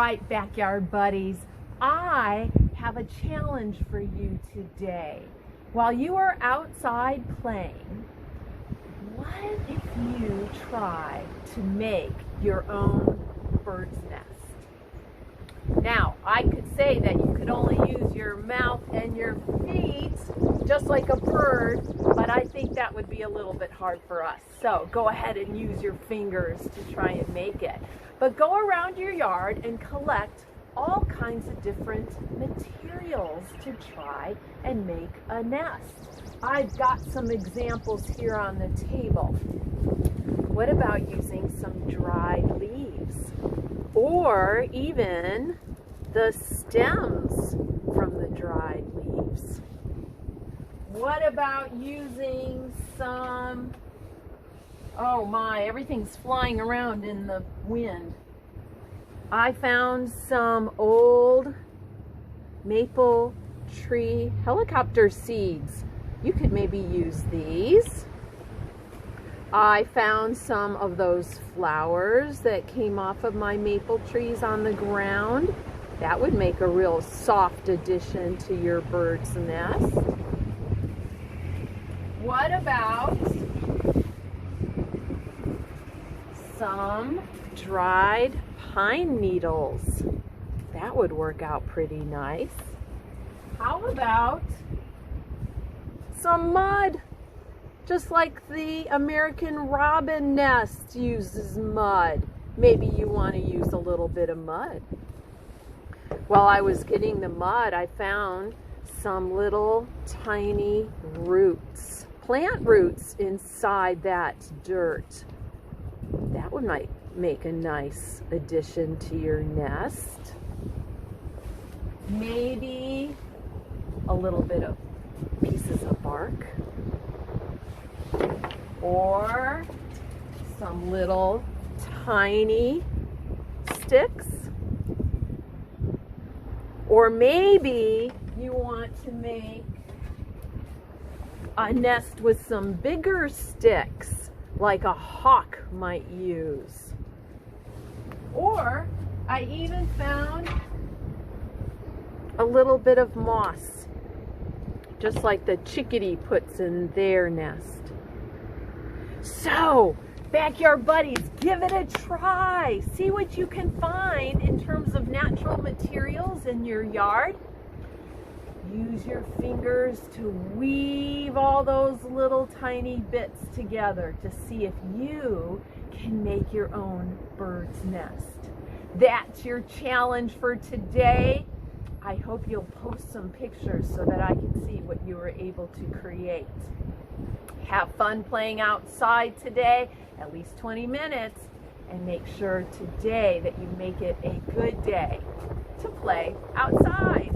right, backyard buddies, I have a challenge for you today. While you are outside playing, what if you try to make your own bird's nest? Now, I could say that you could only use your mouth and your feet just like a bird, but I think that would be a little bit hard for us. So go ahead and use your fingers to try and make it. But go around your yard and collect all kinds of different materials to try and make a nest. I've got some examples here on the table. What about using some dried leaves? Or even the stems from the dried leaves? What about using some, oh my, everything's flying around in the wind. I found some old maple tree helicopter seeds. You could maybe use these. I found some of those flowers that came off of my maple trees on the ground. That would make a real soft addition to your bird's nest. What about some dried pine needles? That would work out pretty nice. How about some mud? Just like the American robin nest uses mud. Maybe you want to use a little bit of mud. While I was getting the mud, I found some little tiny roots, plant roots inside that dirt. That would might make a nice addition to your nest. Maybe a little bit of pieces of bark. Or some little tiny sticks. Or maybe you want to make a nest with some bigger sticks, like a hawk might use. Or I even found a little bit of moss, just like the chickadee puts in their nest. So, backyard buddies, give it a try. See what you can find in terms of natural materials in your yard. Use your fingers to weave all those little tiny bits together to see if you can make your own bird's nest. That's your challenge for today. I hope you'll post some pictures so that I can see what you were able to create. Have fun playing outside today, at least 20 minutes, and make sure today that you make it a good day to play outside.